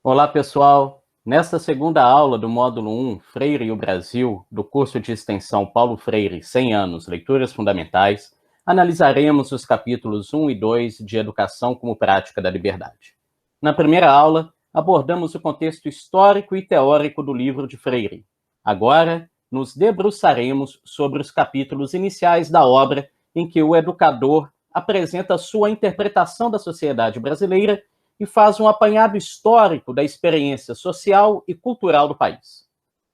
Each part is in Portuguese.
Olá, pessoal! Nesta segunda aula do módulo 1, Freire e o Brasil, do curso de extensão Paulo Freire, 100 anos, Leituras Fundamentais, analisaremos os capítulos 1 e 2 de Educação como Prática da Liberdade. Na primeira aula, abordamos o contexto histórico e teórico do livro de Freire. Agora, nos debruçaremos sobre os capítulos iniciais da obra em que o educador apresenta sua interpretação da sociedade brasileira e faz um apanhado histórico da experiência social e cultural do país.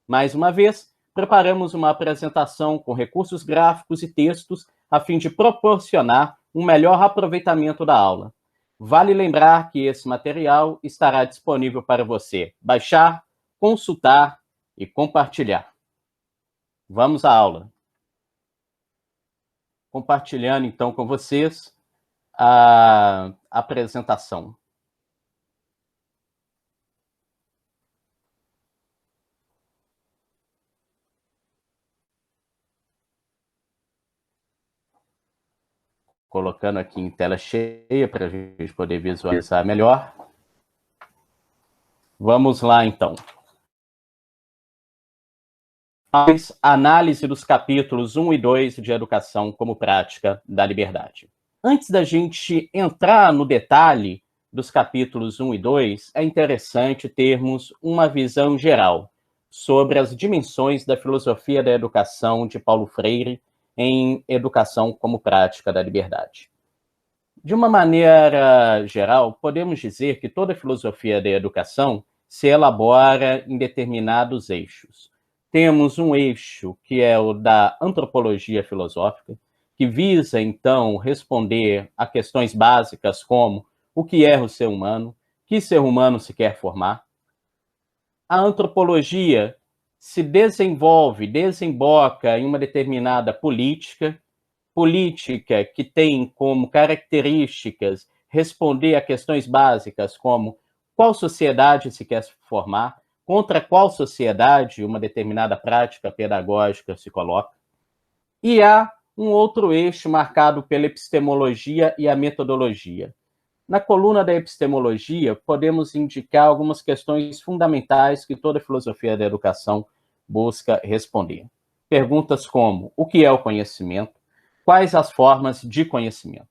Mais uma vez, preparamos uma apresentação com recursos gráficos e textos a fim de proporcionar um melhor aproveitamento da aula. Vale lembrar que esse material estará disponível para você baixar, consultar e compartilhar. Vamos à aula. Compartilhando, então, com vocês a apresentação. Colocando aqui em tela cheia para a gente poder visualizar melhor. Vamos lá, então. Análise dos capítulos 1 e 2 de Educação como Prática da Liberdade. Antes da gente entrar no detalhe dos capítulos 1 e 2, é interessante termos uma visão geral sobre as dimensões da filosofia da educação de Paulo Freire em Educação como Prática da Liberdade. De uma maneira geral, podemos dizer que toda filosofia da educação se elabora em determinados eixos. Temos um eixo que é o da antropologia filosófica, que visa, então, responder a questões básicas como o que é o ser humano, que ser humano se quer formar. A antropologia se desemboca em uma determinada política que tem como características responder a questões básicas como qual sociedade se quer formar, contra qual sociedade uma determinada prática pedagógica se coloca. E há um outro eixo marcado pela epistemologia e a metodologia. Na coluna da epistemologia, podemos indicar algumas questões fundamentais que toda filosofia da educação busca responder. Perguntas como: o que é o conhecimento? Quais as formas de conhecimento?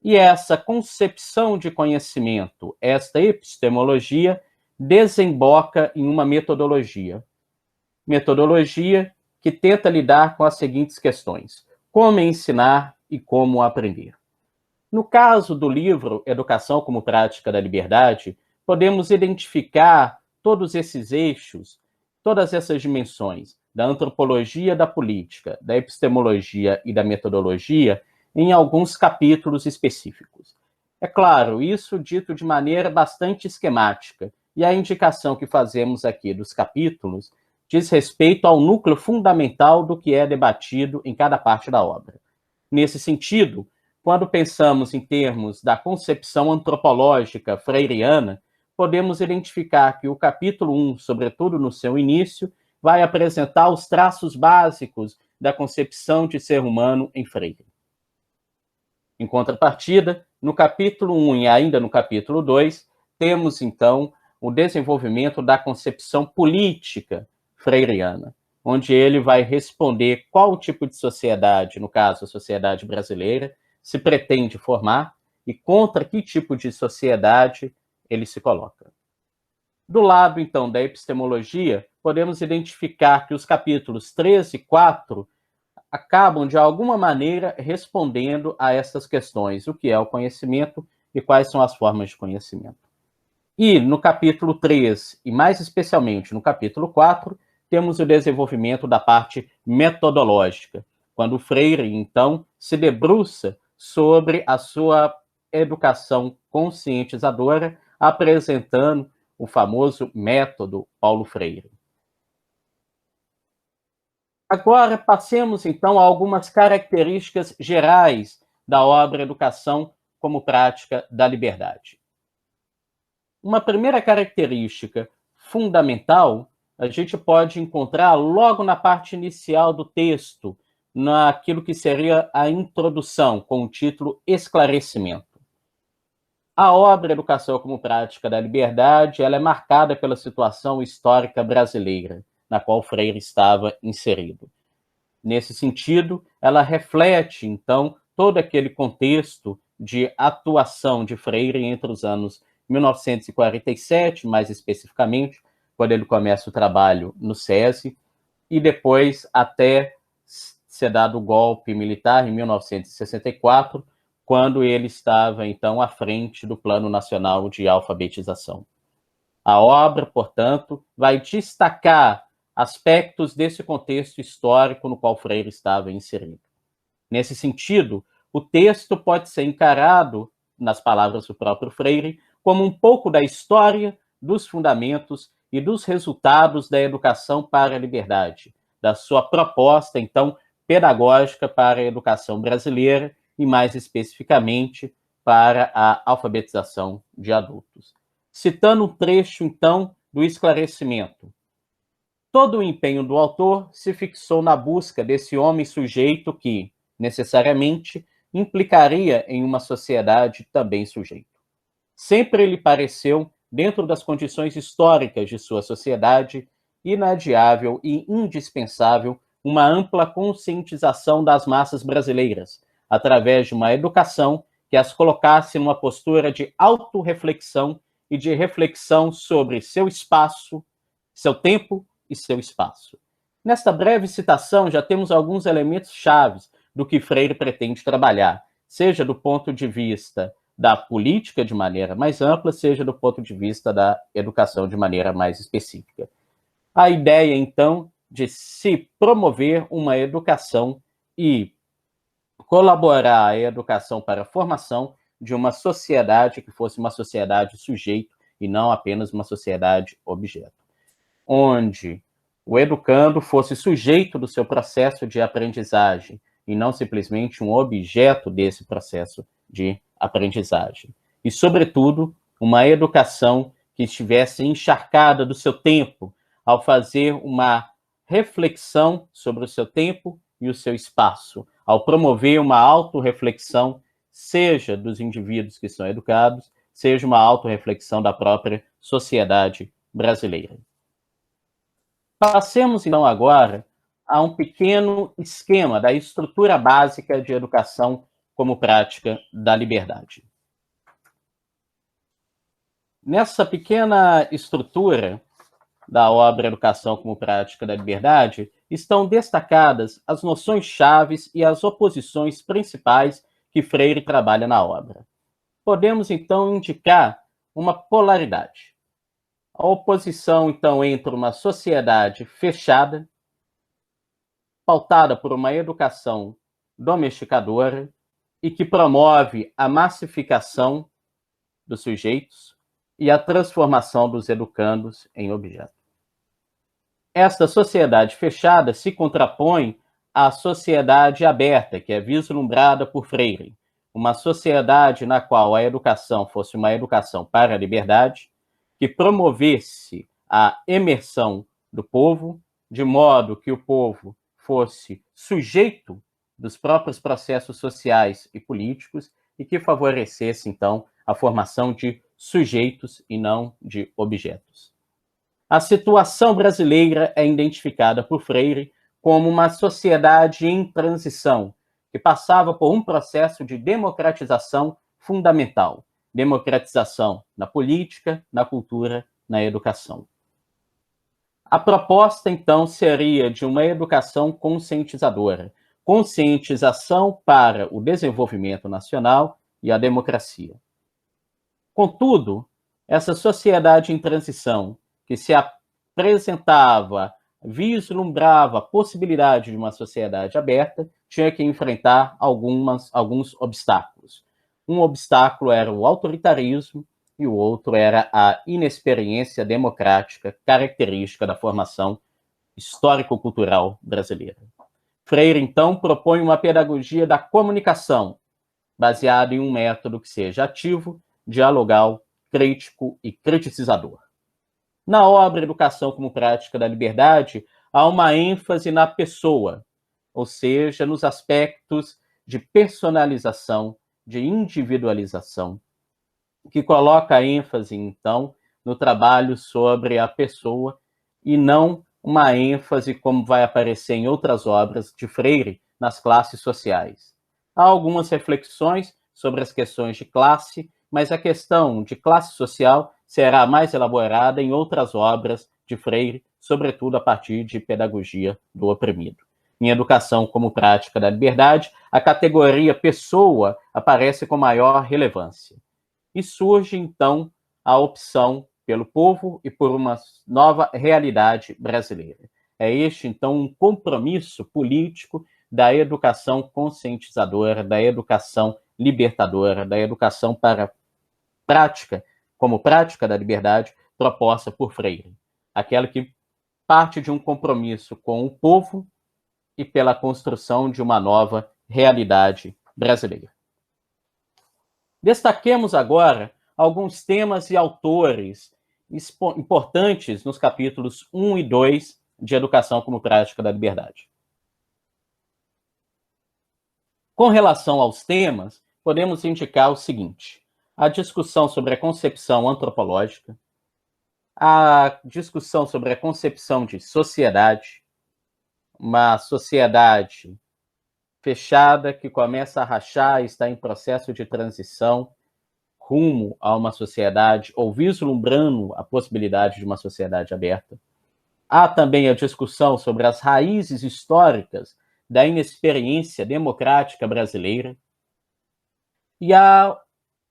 E essa concepção de conhecimento, esta epistemologia, desemboca em uma metodologia. Metodologia que tenta lidar com as seguintes questões: como ensinar e como aprender. No caso do livro Educação como Prática da Liberdade, podemos identificar todos esses eixos, todas essas dimensões da antropologia da política, da epistemologia e da metodologia em alguns capítulos específicos. É claro, isso dito de maneira bastante esquemática, e a indicação que fazemos aqui dos capítulos diz respeito ao núcleo fundamental do que é debatido em cada parte da obra. Nesse sentido, quando pensamos em termos da concepção antropológica freiriana, podemos identificar que o capítulo 1, sobretudo no seu início, vai apresentar os traços básicos da concepção de ser humano em Freire. Em contrapartida, no capítulo 1 e ainda no capítulo 2, temos, então, o desenvolvimento da concepção política freiriana, onde ele vai responder qual tipo de sociedade, no caso a sociedade brasileira, se pretende formar e contra que tipo de sociedade ele se coloca. Do lado, então, da epistemologia, podemos identificar que os capítulos 3 e 4 acabam, de alguma maneira, respondendo a essas questões: o que é o conhecimento e quais são as formas de conhecimento. E no capítulo 3, e mais especialmente no capítulo 4, temos o desenvolvimento da parte metodológica, quando Freire, então, se debruça sobre a sua educação conscientizadora, apresentando o famoso método Paulo Freire. Agora, passemos, então, a algumas características gerais da obra Educação como Prática da Liberdade. Uma primeira característica fundamental a gente pode encontrar logo na parte inicial do texto, naquilo que seria a introdução, com o título Esclarecimento. A obra Educação como Prática da Liberdade, ela é marcada pela situação histórica brasileira, na qual Freire estava inserido. Nesse sentido, ela reflete, então, todo aquele contexto de atuação de Freire entre os anos 1947, mais especificamente, quando ele começa o trabalho no SESI, e depois até ser dado o golpe militar em 1964, quando ele estava, então, à frente do Plano Nacional de Alfabetização. A obra, portanto, vai destacar aspectos desse contexto histórico no qual Freire estava inserido. Nesse sentido, o texto pode ser encarado, nas palavras do próprio Freire, como um pouco da história, dos fundamentos e dos resultados da educação para a liberdade, da sua proposta, então, pedagógica para a educação brasileira e, mais especificamente, para a alfabetização de adultos. Citando um trecho, então, do esclarecimento. Todo o empenho do autor se fixou na busca desse homem sujeito que, necessariamente, implicaria em uma sociedade também sujeito. Sempre lhe pareceu, dentro das condições históricas de sua sociedade, inadiável e indispensável uma ampla conscientização das massas brasileiras, através de uma educação que as colocasse numa postura de autorreflexão e de reflexão sobre seu espaço, seu tempo e seu espaço. Nesta breve citação, já temos alguns elementos chaves do que Freire pretende trabalhar, seja do ponto de vista da política de maneira mais ampla, seja do ponto de vista da educação de maneira mais específica. A ideia, então, de se promover uma educação e colaborar à educação para a formação de uma sociedade que fosse uma sociedade sujeito e não apenas uma sociedade objeto, onde o educando fosse sujeito do seu processo de aprendizagem e não simplesmente um objeto desse processo de aprendizagem. E, sobretudo, uma educação que estivesse encharcada do seu tempo, ao fazer uma reflexão sobre o seu tempo e o seu espaço, ao promover uma autorreflexão, seja dos indivíduos que são educados, seja uma autorreflexão da própria sociedade brasileira. Passemos, então, agora a um pequeno esquema da estrutura básica de educação como prática da liberdade. Nessa pequena estrutura da obra Educação como Prática da Liberdade, estão destacadas as noções chaves e as oposições principais que Freire trabalha na obra. Podemos, então, indicar uma polaridade. A oposição, então, entre uma sociedade fechada, pautada por uma educação domesticadora e que promove a massificação dos sujeitos e a transformação dos educandos em objeto. Esta sociedade fechada se contrapõe à sociedade aberta, que é vislumbrada por Freire, uma sociedade na qual a educação fosse uma educação para a liberdade, que promovesse a emersão do povo, de modo que o povo fosse sujeito dos próprios processos sociais e políticos e que favorecesse, então, a formação de sujeitos e não de objetos. A situação brasileira é identificada por Freire como uma sociedade em transição, que passava por um processo de democratização fundamental. Democratização na política, na cultura, na educação. A proposta, então, seria de uma educação conscientizadora, conscientização para o desenvolvimento nacional e a democracia. Contudo, essa sociedade em transição, que se apresentava, vislumbrava a possibilidade de uma sociedade aberta, tinha que enfrentar alguns obstáculos. Um obstáculo era o autoritarismo e o outro era a inexperiência democrática, característica da formação histórico-cultural brasileira. Freire, então, propõe uma pedagogia da comunicação, baseada em um método que seja ativo, dialogal, crítico e criticizador. Na obra Educação como Prática da Liberdade, há uma ênfase na pessoa, ou seja, nos aspectos de personalização, de individualização, que coloca ênfase, então, no trabalho sobre a pessoa e não uma ênfase, como vai aparecer em outras obras de Freire, nas classes sociais. Há algumas reflexões sobre as questões de classe, mas a questão de classe social será mais elaborada em outras obras de Freire, sobretudo a partir de Pedagogia do Oprimido. Em Educação como Prática da Liberdade, a categoria pessoa aparece com maior relevância. E surge, então, a opção pelo povo e por uma nova realidade brasileira. É este, então, um compromisso político da educação conscientizadora, da educação libertadora, da educação para prática, como prática da liberdade, proposta por Freire. Aquela que parte de um compromisso com o povo e pela construção de uma nova realidade brasileira. Destaquemos agora alguns temas e autores importantes nos capítulos 1 e 2 de Educação como Prática da Liberdade. Com relação aos temas, podemos indicar o seguinte: a discussão sobre a concepção antropológica, a discussão sobre a concepção de sociedade, uma sociedade fechada que começa a rachar, está em processo de transição rumo a uma sociedade, ou vislumbrando a possibilidade de uma sociedade aberta. Há também a discussão sobre as raízes históricas da inexperiência democrática brasileira. E há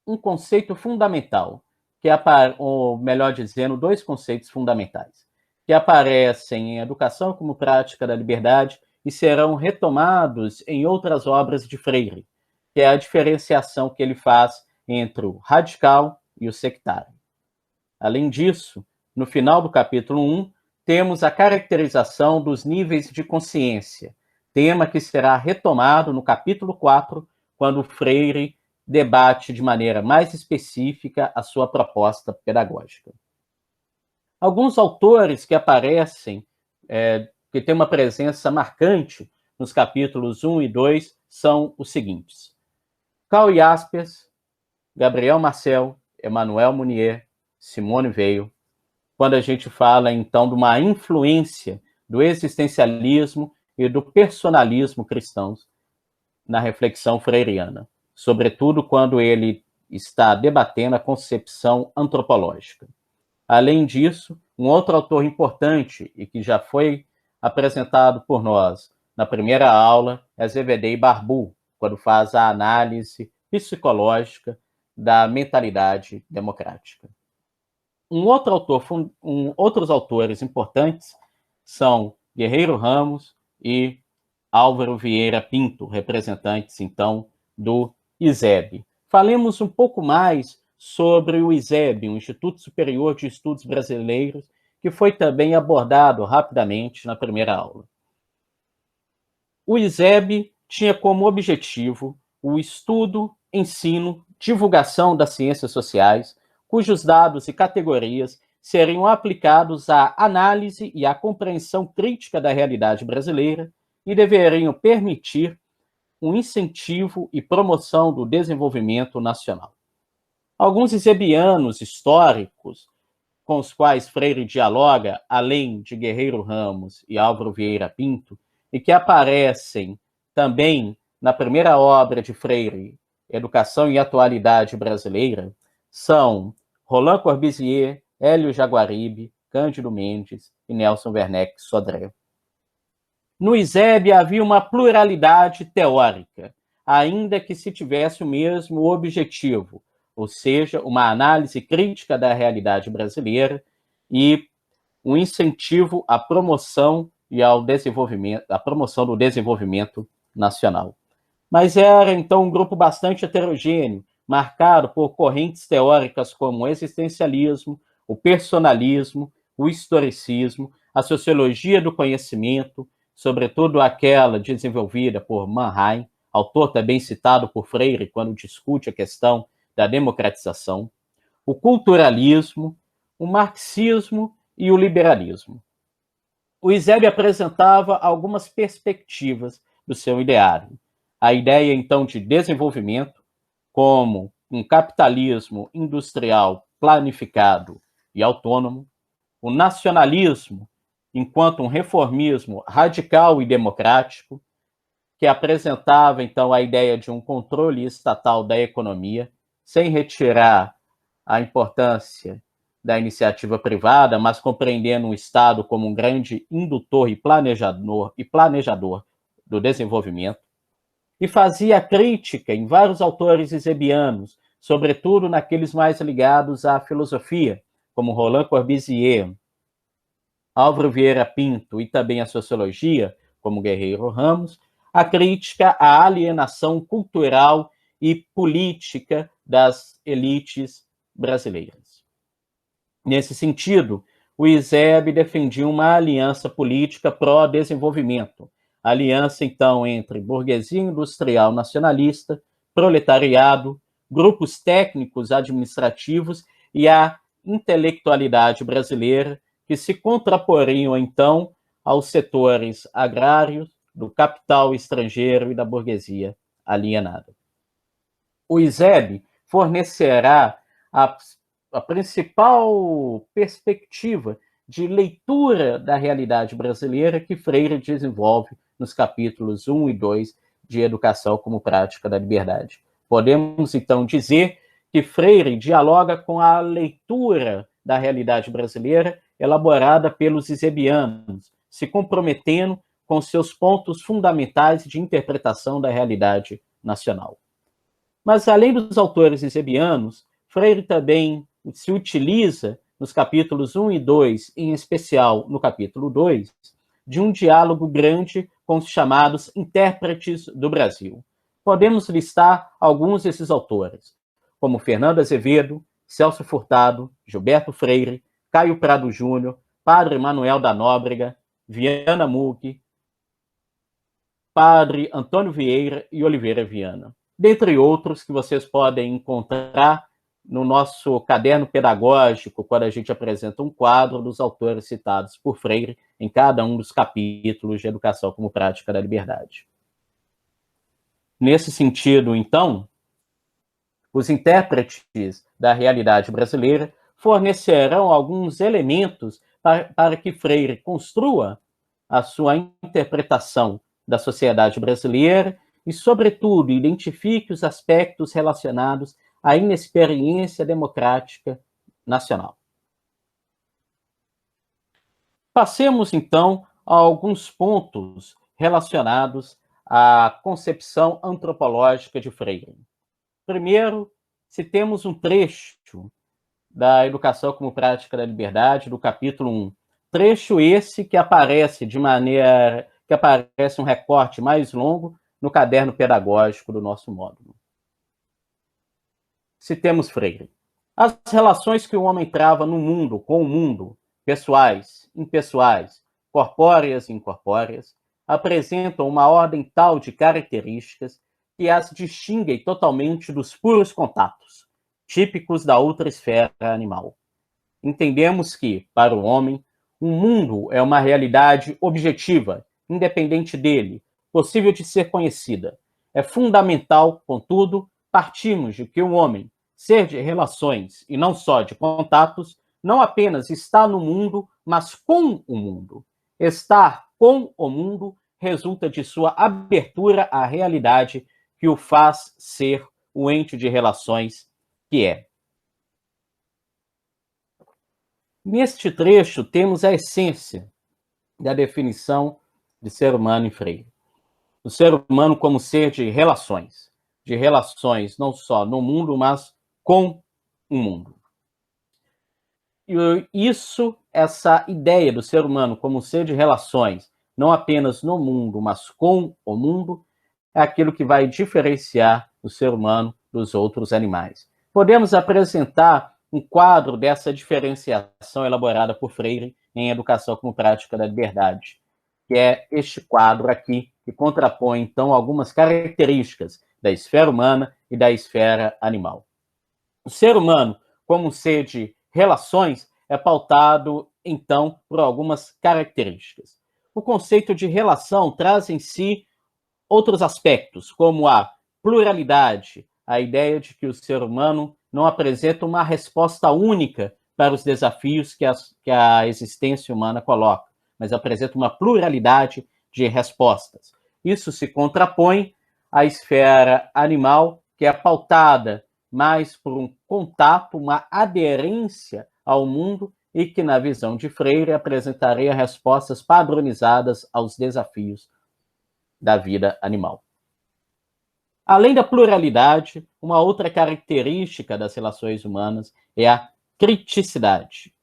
um conceito fundamental, que ou melhor dizendo, dois conceitos fundamentais, que aparecem em Educação como Prática da Liberdade e serão retomados em outras obras de Freire, que é a diferenciação que ele faz entre o radical e o sectário. Além disso, no final do capítulo 1, temos a caracterização dos níveis de consciência, tema que será retomado no capítulo 4, quando Freire debate de maneira mais específica a sua proposta pedagógica. Alguns autores que aparecem, que têm uma presença marcante nos capítulos 1 e 2, são os seguintes: Karl Jaspers, Gabriel Marcel, Emmanuel Mounier, Simone Weil, quando a gente fala, então, de uma influência do existencialismo e do personalismo cristãos na reflexão freiriana, sobretudo quando ele está debatendo a concepção antropológica. Além disso, um outro autor importante e que já foi apresentado por nós na primeira aula é Zevedey Barbu, quando faz a análise psicológica da mentalidade democrática. Outros autores importantes são Guerreiro Ramos e Álvaro Vieira Pinto, representantes, então, do ISEB. Falemos um pouco mais sobre o ISEB, o Instituto Superior de Estudos Brasileiros, que foi também abordado rapidamente na primeira aula. O ISEB tinha como objetivo o estudo, ensino, divulgação das ciências sociais, cujos dados e categorias seriam aplicados à análise e à compreensão crítica da realidade brasileira e deveriam permitir um incentivo e promoção do desenvolvimento nacional. Alguns isebianos históricos com os quais Freire dialoga, além de Guerreiro Ramos e Álvaro Vieira Pinto, e que aparecem também na primeira obra de Freire, Educação e Atualidade Brasileira, são Roland Corbusier, Hélio Jaguaribe, Cândido Mendes e Nelson Werneck Sodré. No ISEB havia uma pluralidade teórica, ainda que se tivesse o mesmo objetivo, ou seja, uma análise crítica da realidade brasileira e um incentivo à promoção e ao desenvolvimento, à promoção do desenvolvimento nacional. Mas era, então, um grupo bastante heterogêneo, marcado por correntes teóricas como o existencialismo, o personalismo, o historicismo, a sociologia do conhecimento, sobretudo aquela desenvolvida por Mannheim, autor também citado por Freire quando discute a questão da democratização, o culturalismo, o marxismo e o liberalismo. O ISEB apresentava algumas perspectivas do seu ideário. A ideia, então, de desenvolvimento como um capitalismo industrial planificado e autônomo, o nacionalismo enquanto um reformismo radical e democrático, que apresentava, então, a ideia de um controle estatal da economia, sem retirar a importância da iniciativa privada, mas compreendendo o Estado como um grande indutor e planejador do desenvolvimento, e fazia crítica em vários autores esebianos, sobretudo naqueles mais ligados à filosofia, como Roland Corbusier, Álvaro Vieira Pinto e também a sociologia, como Guerreiro Ramos, a crítica à alienação cultural e política das elites brasileiras. Nesse sentido, o ISEB defendia uma aliança política pró-desenvolvimento, aliança, então, entre burguesia industrial nacionalista, proletariado, grupos técnicos administrativos e a intelectualidade brasileira, que se contraporiam, então, aos setores agrários, do capital estrangeiro e da burguesia alienada. O ISEB fornecerá a principal perspectiva de leitura da realidade brasileira que Freire desenvolve nos capítulos 1 e 2 de Educação como Prática da Liberdade. Podemos, então, dizer que Freire dialoga com a leitura da realidade brasileira elaborada pelos isebianos, se comprometendo com seus pontos fundamentais de interpretação da realidade nacional. Mas, além dos autores isebianos, Freire também se utiliza, nos capítulos 1 e 2, em especial no capítulo 2, de um diálogo grande com os chamados intérpretes do Brasil. Podemos listar alguns desses autores, como Fernando Azevedo, Celso Furtado, Gilberto Freire, Caio Prado Júnior, Padre Manuel da Nóbrega, Viana Mugg, Padre Antônio Vieira e Oliveira Viana, dentre outros que vocês podem encontrar no nosso caderno pedagógico, quando a gente apresenta um quadro dos autores citados por Freire em cada um dos capítulos de Educação como Prática da Liberdade. Nesse sentido, então, os intérpretes da realidade brasileira fornecerão alguns elementos para que Freire construa a sua interpretação da sociedade brasileira e, sobretudo, identifique os aspectos relacionados à inexperiência democrática nacional. Passemos, então, a alguns pontos relacionados à concepção antropológica de Freire. Primeiro, citemos um trecho da Educação como Prática da Liberdade, do capítulo 1. Trecho esse que aparece um recorte mais longo no caderno pedagógico do nosso módulo. Citemos Freire. As relações que o homem trava no mundo, com o mundo, pessoais, impessoais, corpóreas e incorpóreas, apresentam uma ordem tal de características que as distinguem totalmente dos puros contatos, típicos da outra esfera animal. Entendemos que, para o homem, o mundo é uma realidade objetiva, independente dele, possível de ser conhecida. É fundamental, contudo, partimos de que o homem, ser de relações e não só de contatos, não apenas está no mundo, mas com o mundo. Estar com o mundo resulta de sua abertura à realidade que o faz ser o ente de relações que é. Neste trecho, temos a essência da definição de ser humano em Freire. O ser humano como ser de relações não só no mundo, mas com o mundo. E essa ideia do ser humano como ser de relações, não apenas no mundo, mas com o mundo, é aquilo que vai diferenciar o ser humano dos outros animais. Podemos apresentar um quadro dessa diferenciação elaborada por Freire em Educação como Prática da Liberdade, que é este quadro aqui, que contrapõe, então, algumas características da esfera humana e da esfera animal. O ser humano, como ser de relações, é pautado, então, por algumas características. O conceito de relação traz em si outros aspectos, como a pluralidade, a ideia de que o ser humano não apresenta uma resposta única para os desafios que a existência humana coloca, mas apresenta uma pluralidade de respostas. Isso se contrapõe à esfera animal, que é pautada mais por um contato, uma aderência ao mundo e que, na visão de Freire, apresentaria respostas padronizadas aos desafios da vida animal. Além da pluralidade, uma outra característica das relações humanas é a criticidade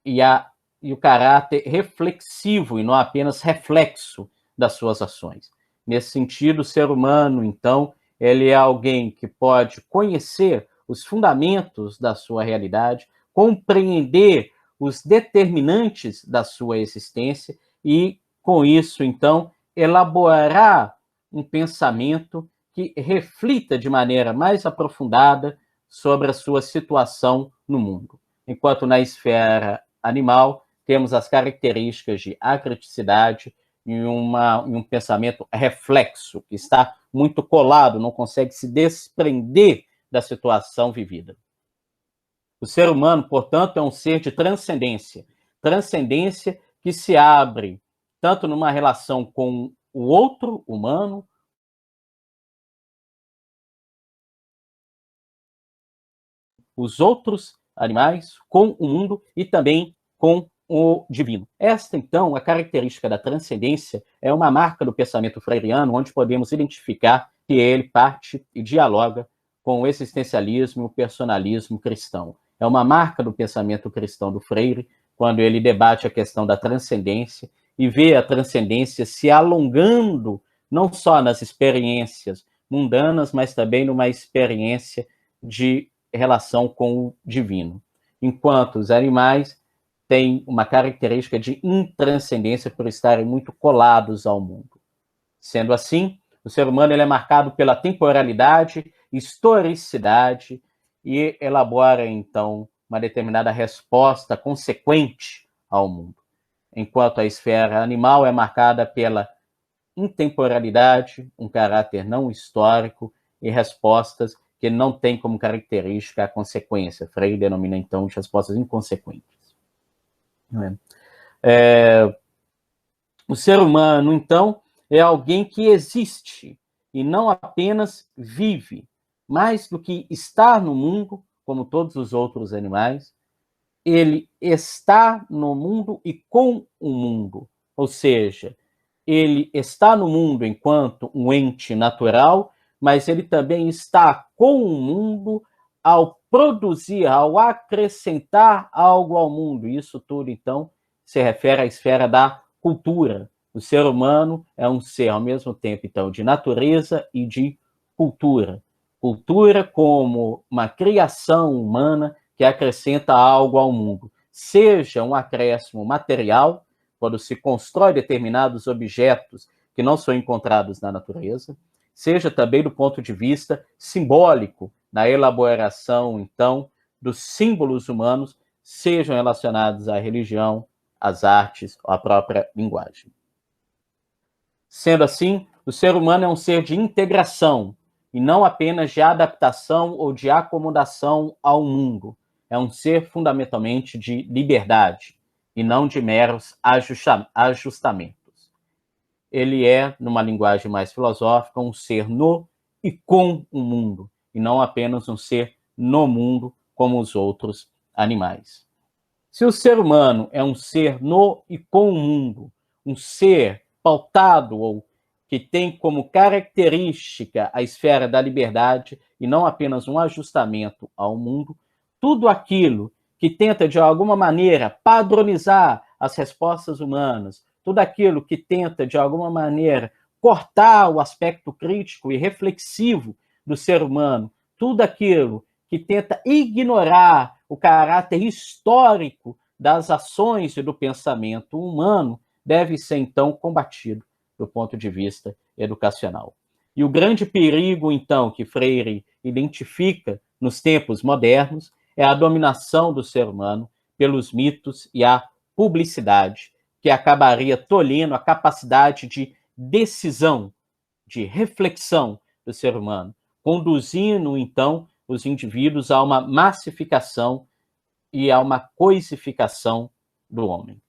e o caráter reflexivo e não apenas reflexo das suas ações. Nesse sentido, o ser humano, então, ele é alguém que pode conhecer os fundamentos da sua realidade, compreender os determinantes da sua existência e, com isso, então, elaborar um pensamento que reflita de maneira mais aprofundada sobre a sua situação no mundo. Enquanto na esfera animal, temos as características de acriticidade e um pensamento reflexo, que está muito colado, não consegue se desprender da situação vivida. O ser humano, portanto, é um ser de transcendência, transcendência que se abre tanto numa relação com o outro humano, os outros animais, com o mundo e também com o divino. Esta, então, a característica da transcendência é uma marca do pensamento freiriano, onde podemos identificar que ele parte e dialoga com o existencialismo e o personalismo cristão. É uma marca do pensamento cristão do Freire, quando ele debate a questão da transcendência e vê a transcendência se alongando não só nas experiências mundanas, mas também numa experiência de relação com o divino. Enquanto os animais têm uma característica de intranscendência por estarem muito colados ao mundo. Sendo assim, o ser humano ele é marcado pela temporalidade, historicidade e elabora, então, uma determinada resposta consequente ao mundo. Enquanto a esfera animal é marcada pela intemporalidade, um caráter não histórico e respostas que não têm como característica a consequência. Freire denomina, então, de respostas inconsequentes. O ser humano, então, é alguém que existe e não apenas vive. Mais do que estar no mundo, como todos os outros animais, ele está no mundo e com o mundo. Ou seja, ele está no mundo enquanto um ente natural, mas ele também está com o mundo ao produzir, ao acrescentar algo ao mundo. Isso tudo, então, se refere à esfera da cultura. O ser humano é um ser, ao mesmo tempo, então, de natureza e de cultura. Cultura como uma criação humana que acrescenta algo ao mundo, seja um acréscimo material, quando se constrói determinados objetos que não são encontrados na natureza, seja também do ponto de vista simbólico, na elaboração, então, dos símbolos humanos, sejam relacionados à religião, às artes ou à própria linguagem. Sendo assim, o ser humano é um ser de integração, e não apenas de adaptação ou de acomodação ao mundo. É um ser fundamentalmente de liberdade, e não de meros ajustamentos. Ele é, numa linguagem mais filosófica, um ser no e com o mundo, e não apenas um ser no mundo como os outros animais. Se o ser humano é um ser no e com o mundo, um ser pautado ou que tem como característica a esfera da liberdade e não apenas um ajustamento ao mundo, tudo aquilo que tenta, de alguma maneira, padronizar as respostas humanas, tudo aquilo que tenta, de alguma maneira, cortar o aspecto crítico e reflexivo do ser humano, tudo aquilo que tenta ignorar o caráter histórico das ações e do pensamento humano, deve ser, então, combatido do ponto de vista educacional. E o grande perigo, então, que Freire identifica nos tempos modernos é a dominação do ser humano pelos mitos e a publicidade, que acabaria tolhendo a capacidade de decisão, de reflexão do ser humano, conduzindo, então, os indivíduos a uma massificação e a uma coisificação do homem.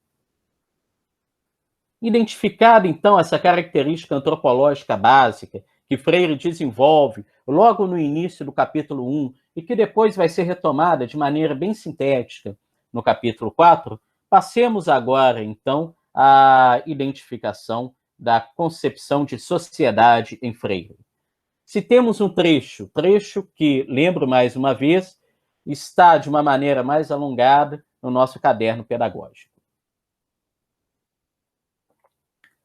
Identificada, então, essa característica antropológica básica que Freire desenvolve logo no início do capítulo 1 e que depois vai ser retomada de maneira bem sintética no capítulo 4, passemos agora, então, à identificação da concepção de sociedade em Freire. Se temos um trecho que, lembro mais uma vez, está de uma maneira mais alongada no nosso caderno pedagógico.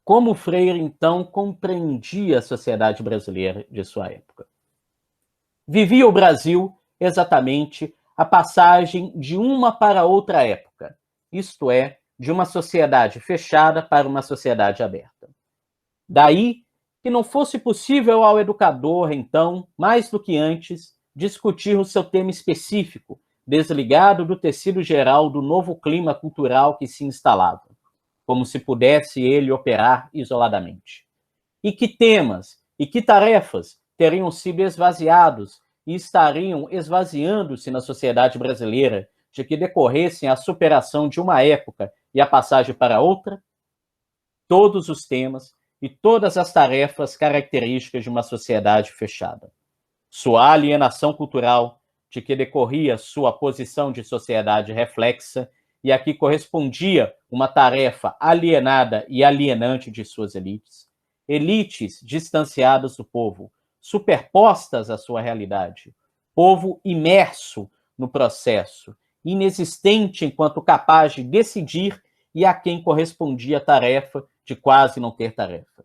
Como Freire, então, compreendia a sociedade brasileira de sua época? Vivia o Brasil exatamente a passagem de uma para outra época, isto é, de uma sociedade fechada para uma sociedade aberta. Daí que não fosse possível ao educador, então, mais do que antes, discutir o seu tema específico, desligado do tecido geral do novo clima cultural que se instalava, como se pudesse ele operar isoladamente. E que temas e que tarefas teriam sido esvaziados e estariam esvaziando-se na sociedade brasileira de que decorressem a superação de uma época e a passagem para outra? Todos os temas e todas as tarefas características de uma sociedade fechada. Sua alienação cultural, de que decorria sua posição de sociedade reflexa, e a que correspondia uma tarefa alienada e alienante de suas elites. Elites distanciadas do povo, superpostas à sua realidade. Povo imerso no processo, inexistente enquanto capaz de decidir e a quem correspondia a tarefa de quase não ter tarefa.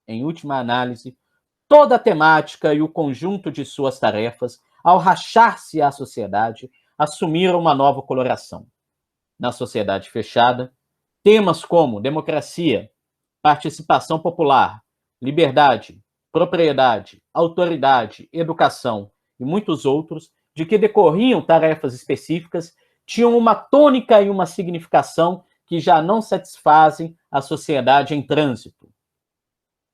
Em última análise, toda a temática e o conjunto de suas tarefas, ao rachar-se à sociedade, assumiram uma nova coloração. Na sociedade fechada, temas como democracia, participação popular, liberdade, propriedade, autoridade, educação e muitos outros, de que decorriam tarefas específicas, tinham uma tônica e uma significação que já não satisfazem a sociedade em trânsito.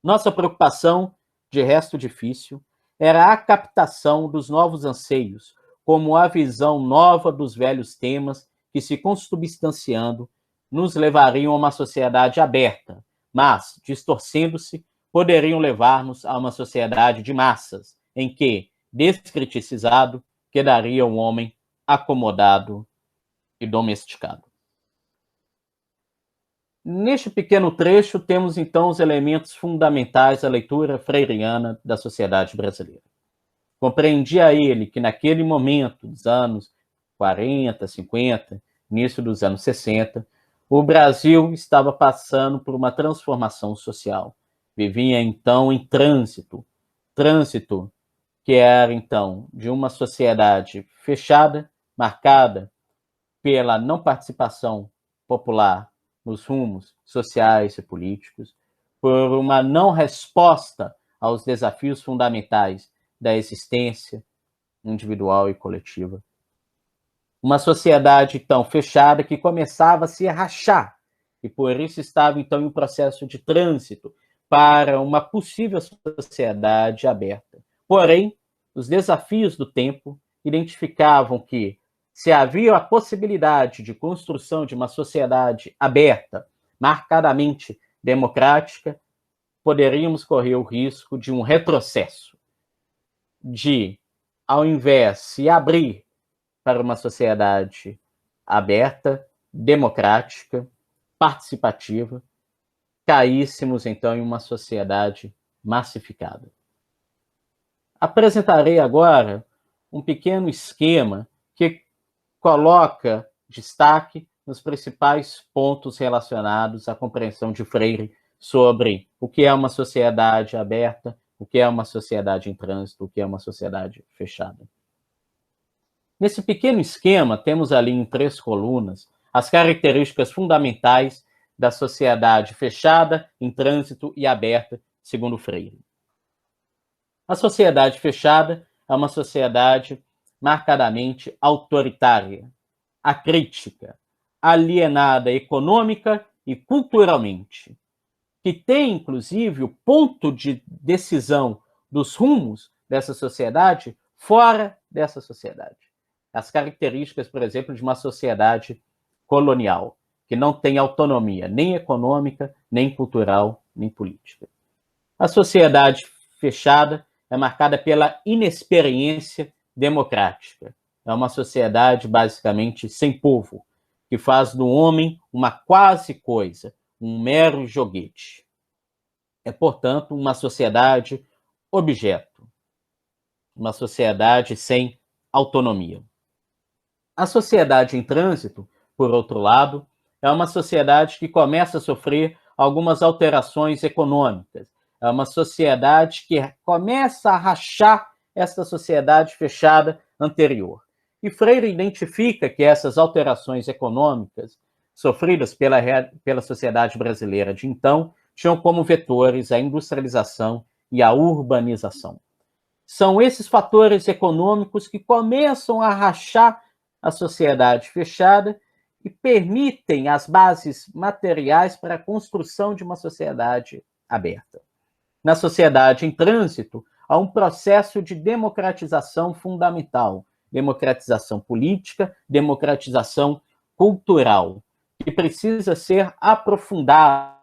Nossa preocupação, de resto difícil, era a captação dos novos anseios, como a visão nova dos velhos temas que, se consubstanciando, nos levariam a uma sociedade aberta, mas, distorcendo-se, poderiam levar-nos a uma sociedade de massas, em que, descriticizado, quedaria um homem acomodado e domesticado. Neste pequeno trecho, temos então os elementos fundamentais da leitura freiriana da sociedade brasileira. Compreendia ele que naquele momento dos anos 40, 50, início dos anos 60, o Brasil estava passando por uma transformação social. Vivia, então, em trânsito que era, então, de uma sociedade fechada, marcada pela não participação popular nos rumos sociais e políticos, por uma não resposta aos desafios fundamentais da existência individual e coletiva. Uma sociedade, então, fechada que começava a se rachar e por isso estava, então, em um processo de trânsito para uma possível sociedade aberta. Porém, os desafios do tempo identificavam que, se havia a possibilidade de construção de uma sociedade aberta, marcadamente democrática, poderíamos correr o risco de um retrocesso, de, ao invés de se abrir para uma sociedade aberta, democrática, participativa, caíssemos, então, em uma sociedade massificada. Apresentarei agora um pequeno esquema que coloca destaque nos principais pontos relacionados à compreensão de Freire sobre o que é uma sociedade aberta, o que é uma sociedade em trânsito, o que é uma sociedade fechada. Nesse pequeno esquema, temos ali em 3 colunas as características fundamentais da sociedade fechada, em trânsito e aberta, segundo Freire. A sociedade fechada é uma sociedade marcadamente autoritária, acrítica, alienada econômica e culturalmente, que tem, inclusive, o ponto de decisão dos rumos dessa sociedade fora dessa sociedade. As características, por exemplo, de uma sociedade colonial, que não tem autonomia nem econômica, nem cultural, nem política. A sociedade fechada é marcada pela inexperiência democrática. É uma sociedade basicamente sem povo, que faz do homem uma quase coisa, um mero joguete. É, portanto, uma sociedade objeto, uma sociedade sem autonomia. A sociedade em trânsito, por outro lado, é uma sociedade que começa a sofrer algumas alterações econômicas. É uma sociedade que começa a rachar essa sociedade fechada anterior. E Freire identifica que essas alterações econômicas sofridas pela sociedade brasileira de então tinham como vetores a industrialização e a urbanização. São esses fatores econômicos que começam a rachar a sociedade fechada e permitem as bases materiais para a construção de uma sociedade aberta. Na sociedade em trânsito, há um processo de democratização fundamental, democratização política, democratização cultural, que precisa ser aprofundado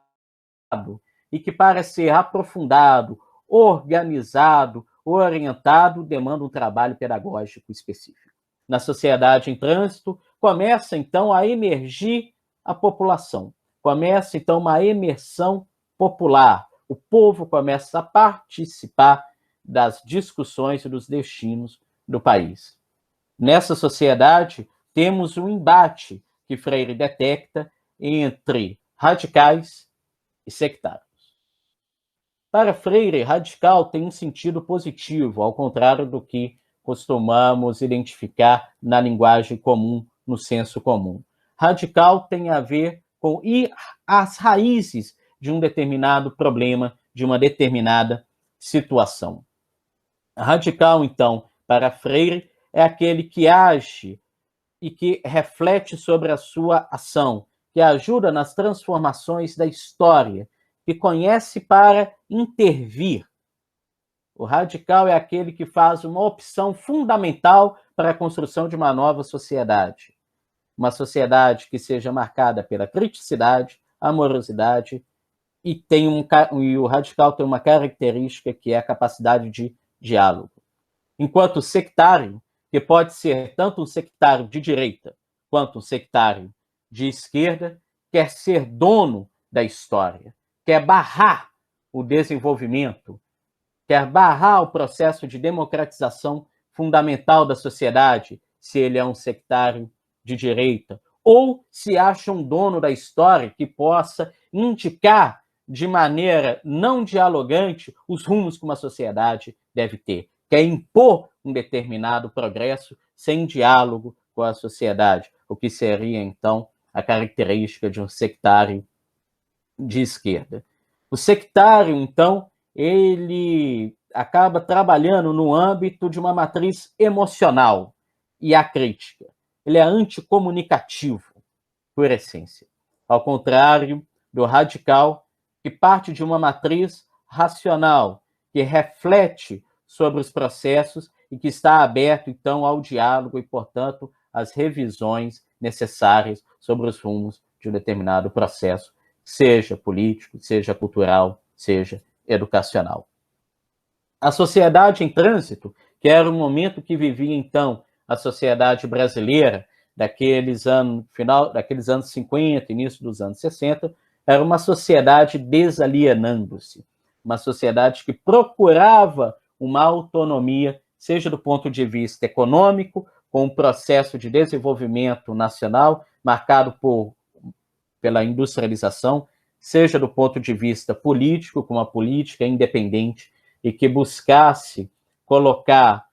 e que, para ser aprofundado, organizado, orientado, demanda um trabalho pedagógico específico. Na sociedade em trânsito, começa então a emergir a população, começa então uma emersão popular. O povo começa a participar das discussões e dos destinos do país. Nessa sociedade, temos um embate que Freire detecta entre radicais e sectários. Para Freire, radical tem um sentido positivo, ao contrário do que costumamos identificar na linguagem comum, no senso comum. Radical tem a ver com ir às raízes de um determinado problema, de uma determinada situação. Radical, então, para Freire, é aquele que age e que reflete sobre a sua ação, que ajuda nas transformações da história, que conhece para intervir. O radical é aquele que faz uma opção fundamental para a construção de uma nova sociedade. Uma sociedade que seja marcada pela criticidade, amorosidade e o radical tem uma característica que é a capacidade de diálogo. Enquanto o sectário, que pode ser tanto um sectário de direita quanto um sectário de esquerda, quer ser dono da história, quer barrar o desenvolvimento, quer barrar o processo de democratização fundamental da sociedade, se ele é um sectário de direita, ou se acha um dono da história que possa indicar de maneira não dialogante os rumos que uma sociedade deve ter, quer impor um determinado progresso sem diálogo com a sociedade, o que seria, então, a característica de um sectário de esquerda. O sectário, então, ele acaba trabalhando no âmbito de uma matriz emocional e acrítica. Ele é anticomunicativo, por essência. Ao contrário do radical, que parte de uma matriz racional, que reflete sobre os processos e que está aberto, então, ao diálogo e, portanto, às revisões necessárias sobre os rumos de um determinado processo, seja político, seja cultural, seja educacional. A sociedade em trânsito, que era o momento que vivia, então, a sociedade brasileira, daqueles anos 50, início dos anos 60, era uma sociedade desalienando-se, uma sociedade que procurava uma autonomia, seja do ponto de vista econômico, com um processo de desenvolvimento nacional marcado pela industrialização, seja do ponto de vista político, com uma política independente e que buscasse colocar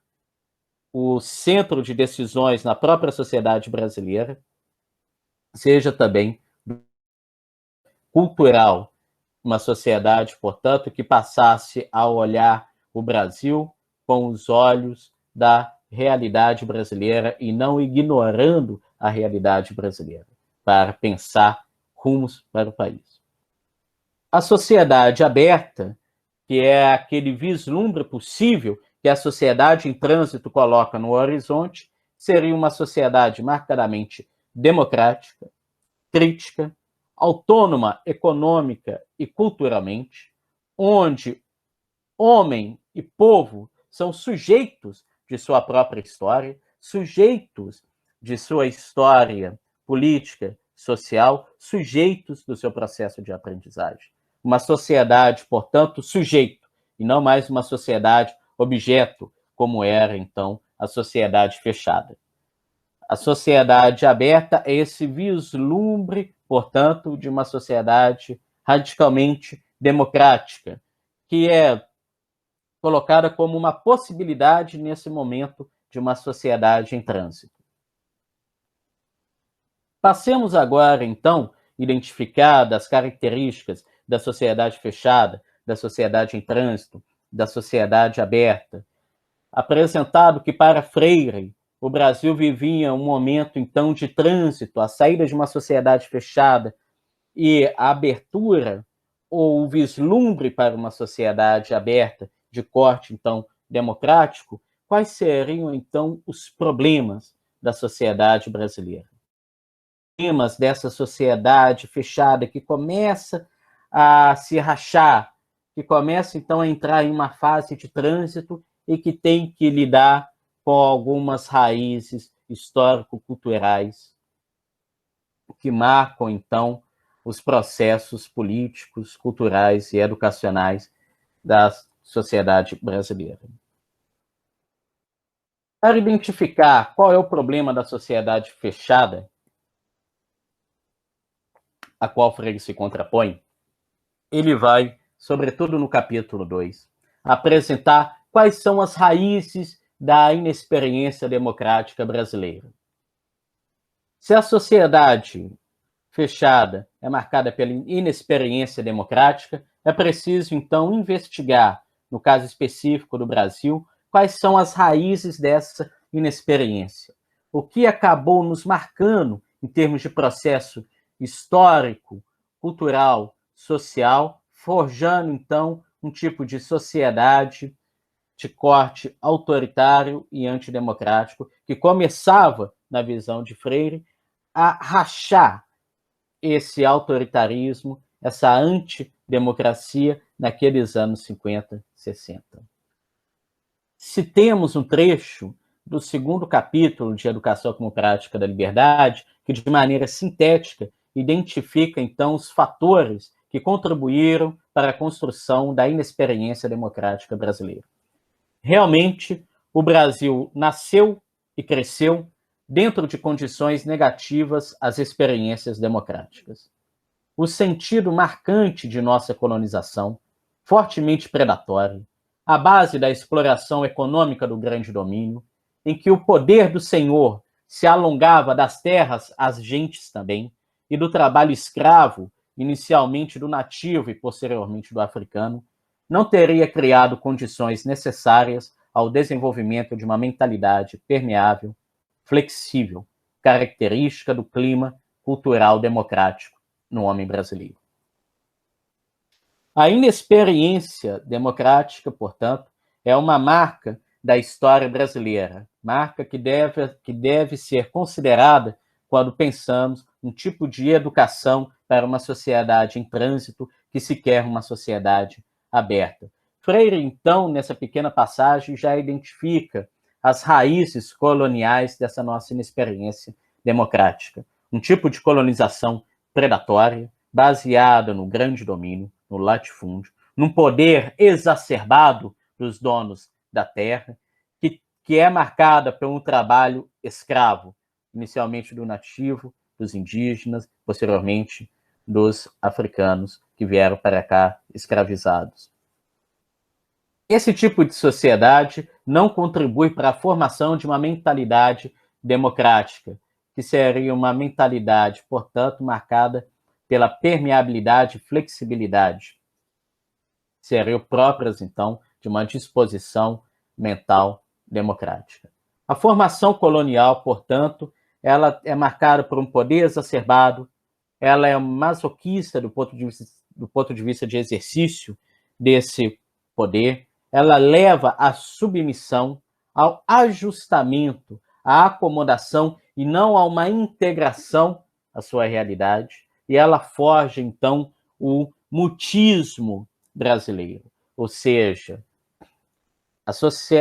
o centro de decisões na própria sociedade brasileira, seja também cultural, uma sociedade, portanto, que passasse a olhar o Brasil com os olhos da realidade brasileira e não ignorando a realidade brasileira, para pensar rumos para o país. A sociedade aberta, que é aquele vislumbre possível que a sociedade em trânsito coloca no horizonte seria uma sociedade marcadamente democrática, crítica, autônoma econômica e culturalmente, onde homem e povo são sujeitos de sua própria história, sujeitos de sua história política, social, sujeitos do seu processo de aprendizagem. Uma sociedade, portanto, sujeito, e não mais uma sociedade objeto, como era, então, a sociedade fechada. A sociedade aberta é esse vislumbre, portanto, de uma sociedade radicalmente democrática, que é colocada como uma possibilidade nesse momento de uma sociedade em trânsito. Passemos agora, então, identificar as características da sociedade fechada, da sociedade em trânsito, da sociedade aberta. Apresentado que para Freire, o Brasil vivia um momento, então, de trânsito, a saída de uma sociedade fechada e a abertura ou o vislumbre para uma sociedade aberta, de corte, então, democrático, quais seriam, então, os problemas da sociedade brasileira? Problemas dessa sociedade fechada que começa a se rachar, que começa, então, a entrar em uma fase de trânsito e que tem que lidar com algumas raízes histórico-culturais que marcam, então, os processos políticos, culturais e educacionais da sociedade brasileira. Para identificar qual é o problema da sociedade fechada, a qual Freire se contrapõe, ele vai, sobretudo no capítulo 2, apresentar quais são as raízes da inexperiência democrática brasileira. Se a sociedade fechada é marcada pela inexperiência democrática, é preciso, então, investigar, no caso específico do Brasil, quais são as raízes dessa inexperiência. O que acabou nos marcando em termos de processo histórico, cultural, social, forjando, então, um tipo de sociedade de corte autoritário e antidemocrático, que começava, na visão de Freire, a rachar esse autoritarismo, essa antidemocracia naqueles anos 50, 60. Se temos um trecho do segundo capítulo de Educação como Prática da Liberdade, que de maneira sintética identifica, então, os fatores que contribuíram para a construção da inexperiência democrática brasileira. Realmente, o Brasil nasceu e cresceu dentro de condições negativas às experiências democráticas. O sentido marcante de nossa colonização, fortemente predatória, a base da exploração econômica do grande domínio, em que o poder do senhor se alongava das terras às gentes também, e do trabalho escravo, inicialmente do nativo e posteriormente do africano, não teria criado condições necessárias ao desenvolvimento de uma mentalidade permeável, flexível, característica do clima cultural democrático no homem brasileiro. A inexperiência democrática, portanto, é uma marca da história brasileira, marca que deve ser considerada quando pensamos um tipo de educação para uma sociedade em trânsito que se quer uma sociedade aberta. Freire, então, nessa pequena passagem, já identifica as raízes coloniais dessa nossa inexperiência democrática. Um tipo de colonização predatória, baseada no grande domínio, no latifúndio, num poder exacerbado dos donos da terra, que é marcada por um trabalho escravo, inicialmente do nativo, dos indígenas, posteriormente dos africanos que vieram para cá escravizados. Esse tipo de sociedade não contribui para a formação de uma mentalidade democrática, que seria uma mentalidade, portanto, marcada pela permeabilidade e flexibilidade. Seriam próprias, então, de uma disposição mental democrática. A formação colonial, portanto, ela é marcada por um poder exacerbado, ela é masoquista do ponto de vista de exercício desse poder, ela leva à submissão, ao ajustamento, à acomodação e não a uma integração à sua realidade. E ela forja, então, o mutismo brasileiro, ou seja,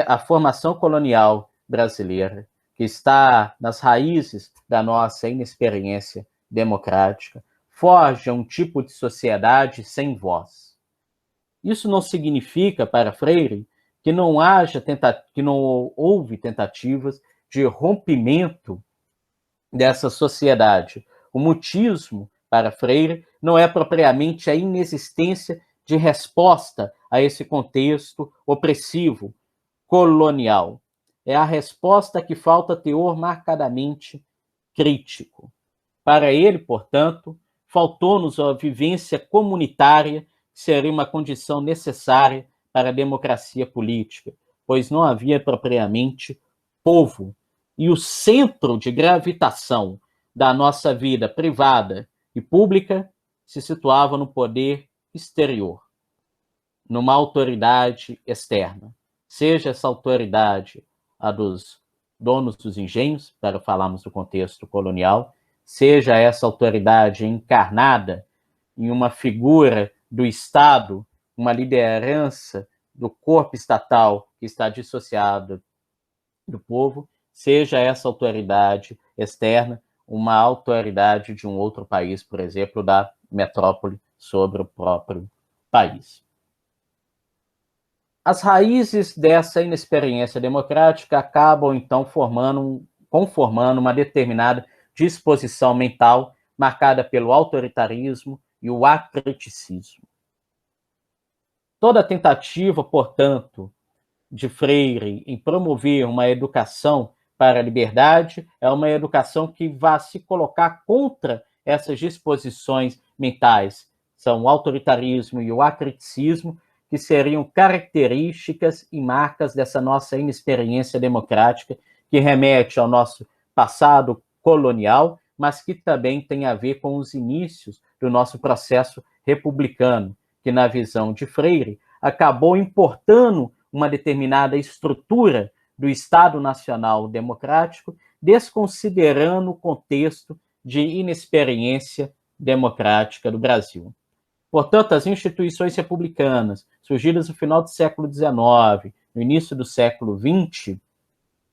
a formação colonial brasileira, que está nas raízes da nossa inexperiência democrática, forja um tipo de sociedade sem voz. Isso não significa, para Freire, que que não houve tentativas de rompimento dessa sociedade. O mutismo, para Freire, não é propriamente a inexistência de resposta a esse contexto opressivo, colonial. É a resposta que falta teor marcadamente crítico. Para ele, portanto, faltou-nos a vivência comunitária, que seria uma condição necessária para a democracia política, pois não havia propriamente povo. E o centro de gravitação da nossa vida privada e pública se situava no poder exterior, numa autoridade externa. Seja essa autoridade a dos donos dos engenhos, para falarmos do contexto colonial, seja essa autoridade encarnada em uma figura do Estado, uma liderança do corpo estatal que está dissociado do povo, seja essa autoridade externa uma autoridade de um outro país, por exemplo, da metrópole sobre o próprio país. As raízes dessa inexperiência democrática acabam, então, conformando uma determinada disposição mental marcada pelo autoritarismo e o acriticismo. Toda tentativa, portanto, de Freire em promover uma educação para a liberdade é uma educação que vai se colocar contra essas disposições mentais. São o autoritarismo e o acriticismo, que seriam características e marcas dessa nossa inexperiência democrática, que remete ao nosso passado colonial, mas que também tem a ver com os inícios do nosso processo republicano, que, na visão de Freire, acabou importando uma determinada estrutura do Estado Nacional Democrático, desconsiderando o contexto de inexperiência democrática do Brasil. Portanto, as instituições republicanas, surgidas no final do século XIX, no início do século XX,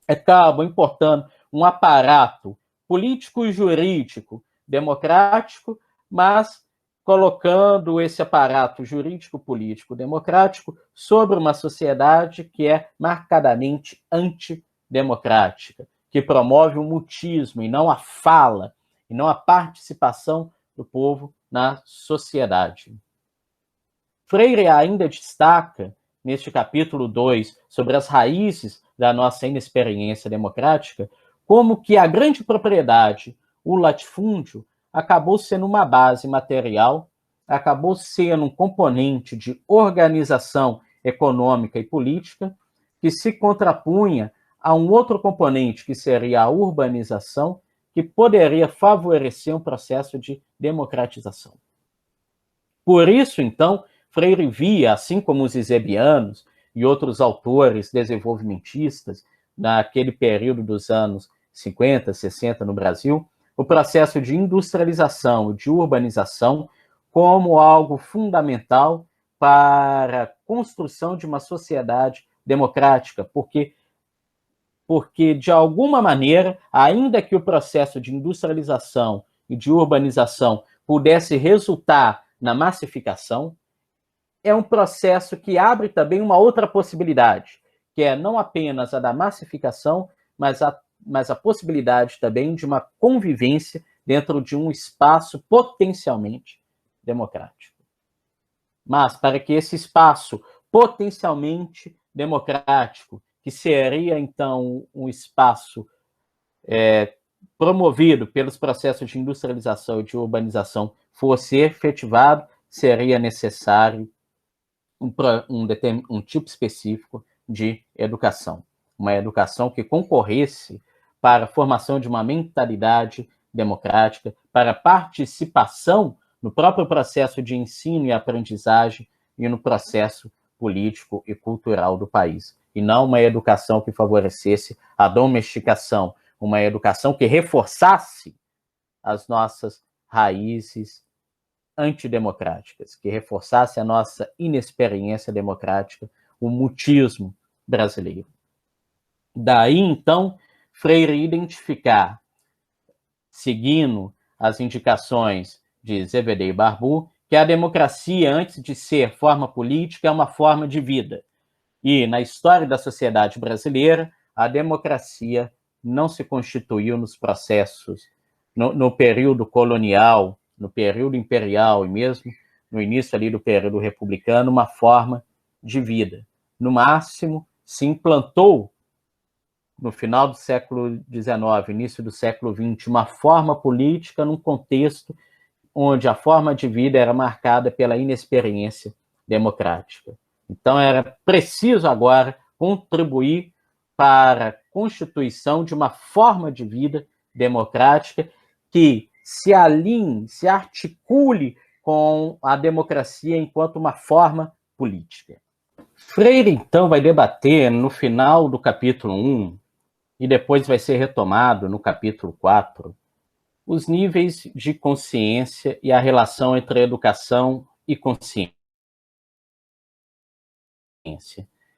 acabam importando um aparato político e jurídico democrático, mas colocando esse aparato jurídico-político democrático sobre uma sociedade que é marcadamente antidemocrática, que promove o mutismo e não a fala, e não a participação do povo na sociedade. Freire ainda destaca, neste capítulo 2, sobre as raízes da nossa inexperiência democrática, como que a grande propriedade, o latifúndio, acabou sendo uma base material, acabou sendo um componente de organização econômica e política, que se contrapunha a um outro componente, que seria a urbanização, que poderia favorecer um processo de democratização. Por isso, então, Freire via, assim como os eusébianos e outros autores desenvolvimentistas, naquele período dos anos 50, 60 no Brasil, o processo de industrialização e de urbanização como algo fundamental para a construção de uma sociedade democrática, porque, de alguma maneira, ainda que o processo de industrialização e de urbanização pudesse resultar na massificação, é um processo que abre também uma outra possibilidade, que é não apenas a da massificação, mas a possibilidade também de uma convivência dentro de um espaço potencialmente democrático. Mas para que esse espaço potencialmente democrático, que seria então um espaço promovido pelos processos de industrialização e de urbanização, fosse efetivado, seria necessário um tipo específico de educação. Uma educação que concorresse para a formação de uma mentalidade democrática, para a participação no próprio processo de ensino e aprendizagem e no processo político e cultural do país, e não uma educação que favorecesse a domesticação, uma educação que reforçasse as nossas raízes antidemocráticas, que reforçasse a nossa inexperiência democrática, o mutismo brasileiro. Daí, então, Freire identificar, seguindo as indicações de Zévede e Barbu, que a democracia, antes de ser forma política, é uma forma de vida. E, na história da sociedade brasileira, a democracia não se constituiu nos processos, no período colonial, no período imperial e mesmo no início ali do período republicano, uma forma de vida. No máximo, se implantou, no final do século XIX, início do século XX, uma forma política num contexto onde a forma de vida era marcada pela inexperiência democrática. Então, era preciso agora contribuir para a constituição de uma forma de vida democrática que se alinhe, se articule com a democracia enquanto uma forma política. Freire, então, vai debater no final do capítulo 1, e depois vai ser retomado no capítulo 4, os níveis de consciência e a relação entre educação e consciência.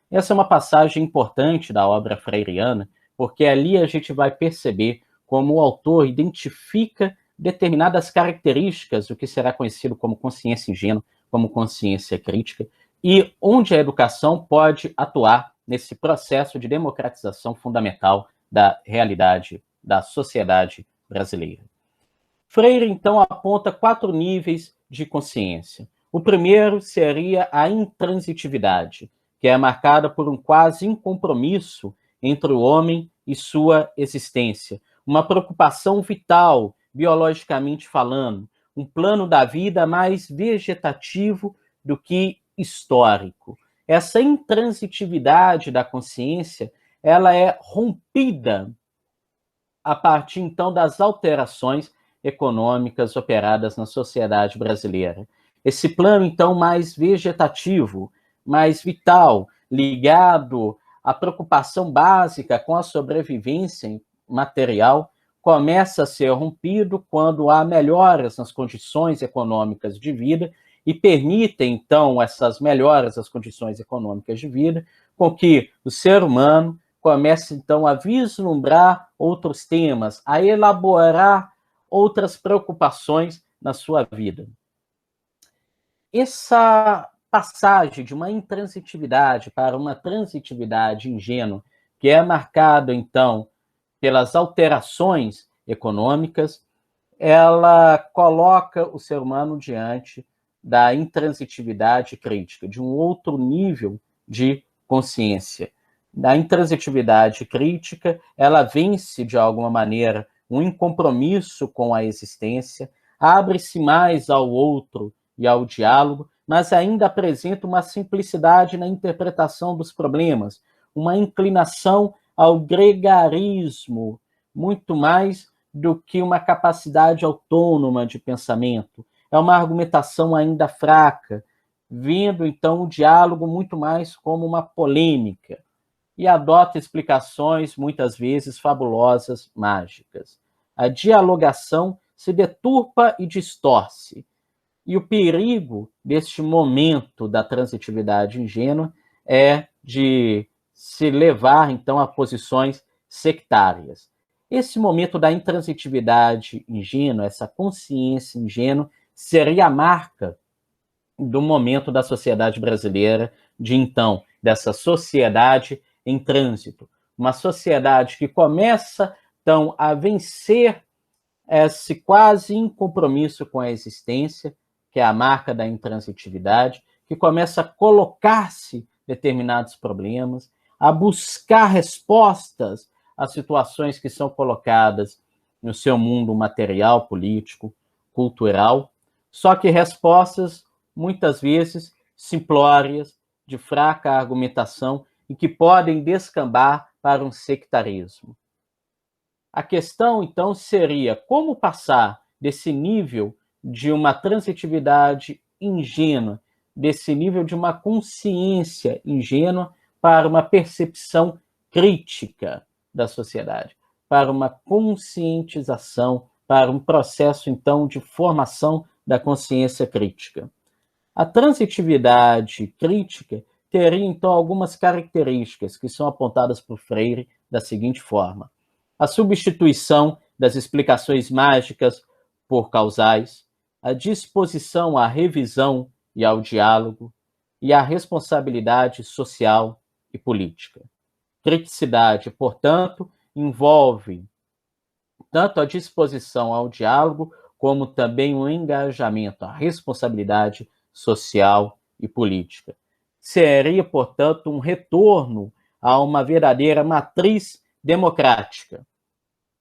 Essa é uma passagem importante da obra freiriana, porque ali a gente vai perceber como o autor identifica determinadas características do que será conhecido como consciência ingênua, como consciência crítica, e onde a educação pode atuar nesse processo de democratização fundamental da realidade da sociedade brasileira. Freire, então, aponta 4 níveis de consciência. O primeiro seria a intransitividade, que é marcada por um quase incompromisso entre o homem e sua existência, uma preocupação vital, biologicamente falando, um plano da vida mais vegetativo do que histórico. Essa intransitividade da consciência, ela é rompida a partir, então, das alterações econômicas operadas na sociedade brasileira. Esse plano, então, mais vegetativo, mais vital, ligado à preocupação básica com a sobrevivência material, começa a ser rompido quando há melhoras nas condições econômicas de vida e permitem, então, essas melhoras das condições econômicas de vida, com que o ser humano comece, então, a vislumbrar outros temas, a elaborar outras preocupações na sua vida. Essa passagem de uma intransitividade para uma transitividade ingênua, que é marcada, então, pelas alterações econômicas, ela coloca o ser humano diante da intransitividade crítica, de um outro nível de consciência. Da intransitividade crítica, ela vence, de alguma maneira, um incompromisso com a existência, abre-se mais ao outro e ao diálogo, mas ainda apresenta uma simplicidade na interpretação dos problemas, uma inclinação ao gregarismo, muito mais do que uma capacidade autônoma de pensamento. É uma argumentação ainda fraca, vendo, então, o diálogo muito mais como uma polêmica, e adota explicações, muitas vezes fabulosas, mágicas. A dialogação se deturpa e distorce. E o perigo deste momento da transitividade ingênua é de se levar, então, a posições sectárias. Esse momento da intransitividade ingênua, essa consciência ingênua, seria a marca do momento da sociedade brasileira, de então, dessa sociedade em trânsito. Uma sociedade que começa, então, a vencer esse quase incompromisso com a existência, que é a marca da intransitividade, que começa a colocar-se determinados problemas, a buscar respostas às situações que são colocadas no seu mundo material, político, cultural, só que respostas, muitas vezes, simplórias, de fraca argumentação e que podem descambar para um sectarismo. A questão, então, seria como passar desse nível de uma transitividade ingênua, desse nível de uma consciência ingênua para uma percepção crítica da sociedade, para uma conscientização, para um processo, então, de formação da consciência crítica. A transitividade crítica teria, então, algumas características que são apontadas por Freire da seguinte forma: a substituição das explicações mágicas por causais, a disposição à revisão e ao diálogo, e a responsabilidade social e política. Criticidade, portanto, envolve tanto a disposição ao diálogo, como também o engajamento, a responsabilidade social e política. Seria, portanto, um retorno a uma verdadeira matriz democrática.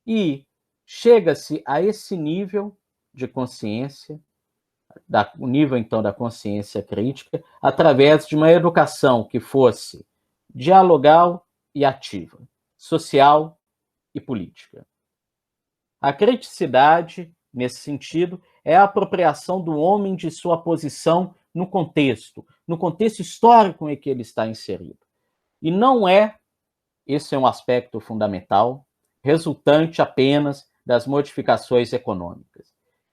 E chega-se a esse nível de consciência, o nível, então, da consciência crítica, através de uma educação que fosse dialogal e ativa, social e política. A criticidade, nesse sentido, é a apropriação do homem de sua posição no contexto histórico em que ele está inserido. E não é, esse é um aspecto fundamental, resultante apenas das modificações econômicas.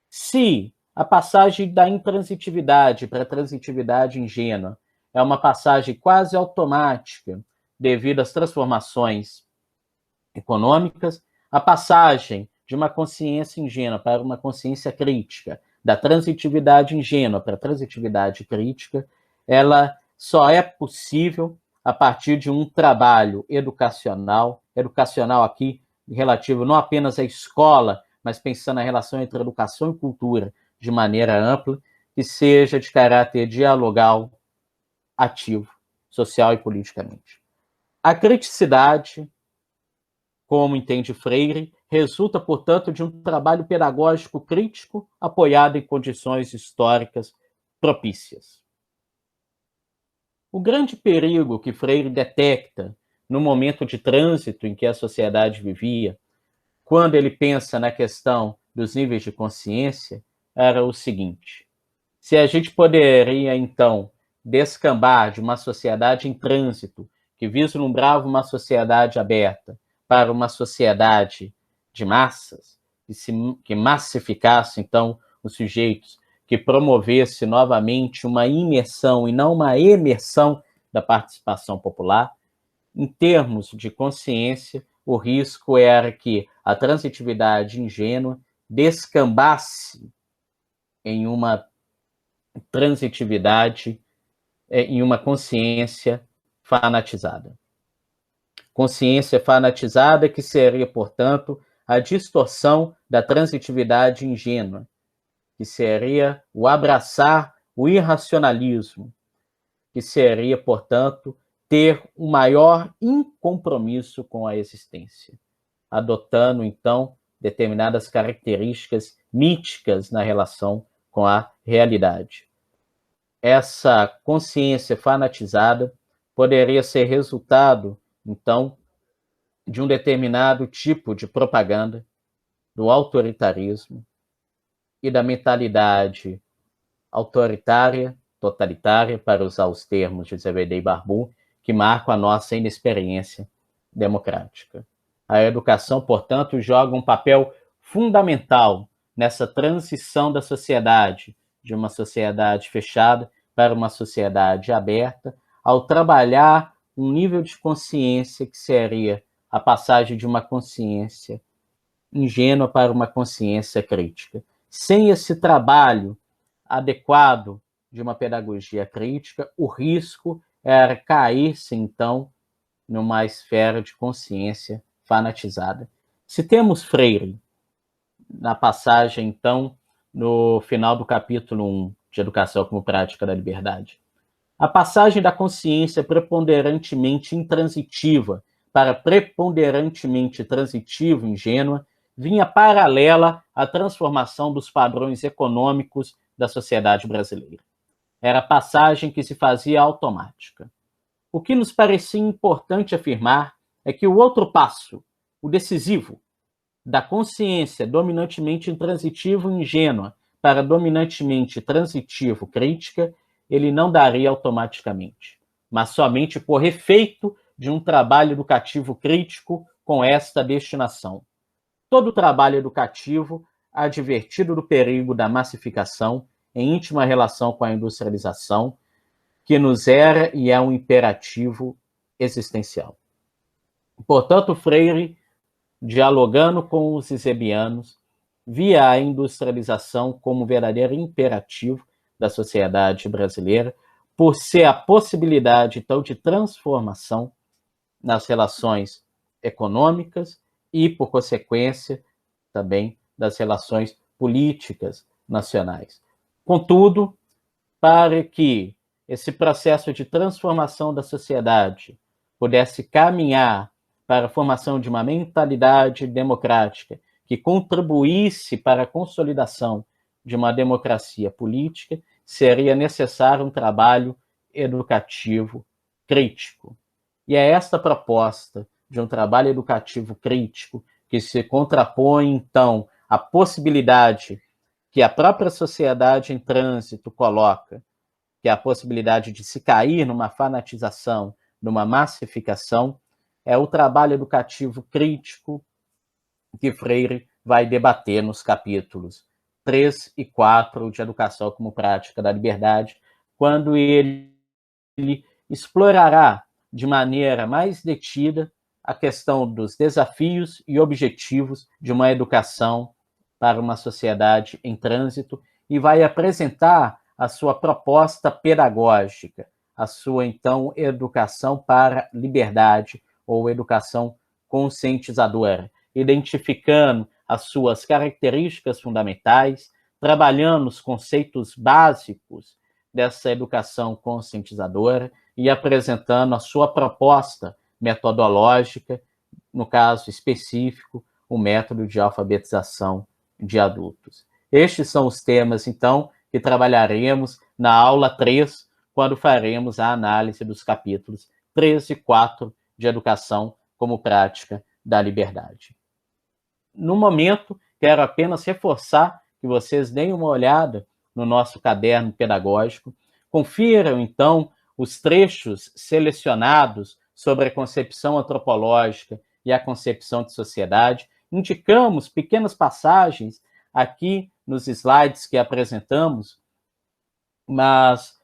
Se a passagem da intransitividade para a transitividade ingênua é uma passagem quase automática devido às transformações econômicas, a passagem de uma consciência ingênua para uma consciência crítica, da transitividade ingênua para a transitividade crítica, ela só é possível a partir de um trabalho educacional aqui relativo não apenas à escola, mas pensando na relação entre educação e cultura de maneira ampla, que seja de caráter dialogal, ativo, social e politicamente. A criticidade, como entende Freire, resulta, portanto, de um trabalho pedagógico crítico apoiado em condições históricas propícias. O grande perigo que Freire detecta no momento de trânsito em que a sociedade vivia, quando ele pensa na questão dos níveis de consciência, era o seguinte: se a gente poderia, então, descambar de uma sociedade em trânsito, que vislumbrava uma sociedade aberta, para uma sociedade de massas, que massificasse, então, os sujeitos, que promovesse novamente uma imersão e não uma emersão da participação popular, em termos de consciência, o risco era que a transitividade ingênua descambasse em uma transitividade, em uma consciência fanatizada. Consciência fanatizada que seria, portanto, a distorção da transitividade ingênua, que seria o abraçar o irracionalismo, que seria, portanto, ter um maior incompromisso com a existência, adotando, então, determinadas características míticas na relação com a realidade. Essa consciência fanatizada poderia ser resultado, então, de um determinado tipo de propaganda, do autoritarismo e da mentalidade autoritária, totalitária, para usar os termos de Zévédé e Barbu, que marcam a nossa inexperiência democrática. A educação, portanto, joga um papel fundamental nessa transição da sociedade, de uma sociedade fechada para uma sociedade aberta, ao trabalhar um nível de consciência que seria a passagem de uma consciência ingênua para uma consciência crítica. Sem esse trabalho adequado de uma pedagogia crítica, o risco era cair-se, então, numa esfera de consciência fanatizada. Se temos Freire, na passagem, então, no final do capítulo 1, de Educação como Prática da Liberdade, a passagem da consciência preponderantemente intransitiva para preponderantemente transitiva ingênua vinha paralela à transformação dos padrões econômicos da sociedade brasileira. Era a passagem que se fazia automática. O que nos parecia importante afirmar é que o outro passo, o decisivo, da consciência dominantemente intransitivo ingênua para dominantemente transitivo crítica, ele não daria automaticamente, mas somente por efeito de um trabalho educativo crítico com esta destinação. Todo trabalho educativo advertido do perigo da massificação em íntima relação com a industrialização, que nos era e é um imperativo existencial. Portanto, Freire, dialogando com os esebianos, via a industrialização como um verdadeiro imperativo da sociedade brasileira, por ser a possibilidade, então, de transformação nas relações econômicas e, por consequência, também das relações políticas nacionais. Contudo, para que esse processo de transformação da sociedade pudesse caminhar para a formação de uma mentalidade democrática que contribuísse para a consolidação de uma democracia política, seria necessário um trabalho educativo crítico. E é esta proposta de um trabalho educativo crítico que se contrapõe, então, à possibilidade que a própria sociedade em trânsito coloca, que é a possibilidade de se cair numa fanatização, numa massificação, é o trabalho educativo crítico que Freire vai debater nos capítulos 3 e 4 de Educação como Prática da Liberdade, quando ele explorará de maneira mais detida a questão dos desafios e objetivos de uma educação para uma sociedade em trânsito e vai apresentar a sua proposta pedagógica, a sua, então, educação para liberdade ou educação conscientizadora, identificando as suas características fundamentais, trabalhando os conceitos básicos dessa educação conscientizadora e apresentando a sua proposta metodológica, no caso específico, o método de alfabetização de adultos. Estes são os temas, então, que trabalharemos na aula 3, quando faremos a análise dos capítulos 3 e 4 de Educação como Prática da Liberdade. No momento, quero apenas reforçar que vocês deem uma olhada no nosso caderno pedagógico, confiram, então, os trechos selecionados sobre a concepção antropológica e a concepção de sociedade. Indicamos pequenas passagens aqui nos slides que apresentamos, mas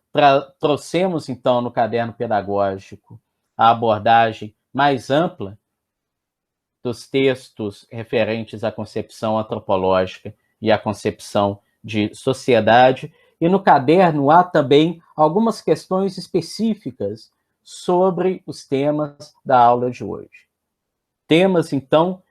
trouxemos, então, no caderno pedagógico a abordagem mais ampla dos textos referentes à concepção antropológica e à concepção de sociedade. E no caderno há também algumas questões específicas sobre os temas da aula de hoje. Temas, então,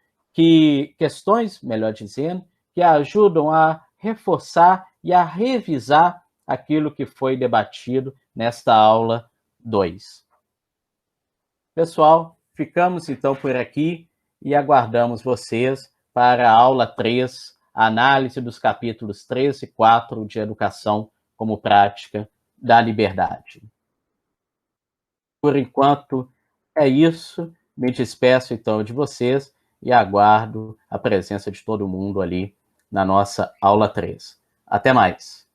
questões, melhor dizendo, que ajudam a reforçar e a revisar aquilo que foi debatido nesta aula 2. Pessoal, ficamos então por aqui e aguardamos vocês para a aula 3, a análise dos capítulos 3 e 4 de Educação como Prática da Liberdade. Por enquanto, é isso. Me despeço então de vocês e aguardo a presença de todo mundo ali na nossa aula 3. Até mais!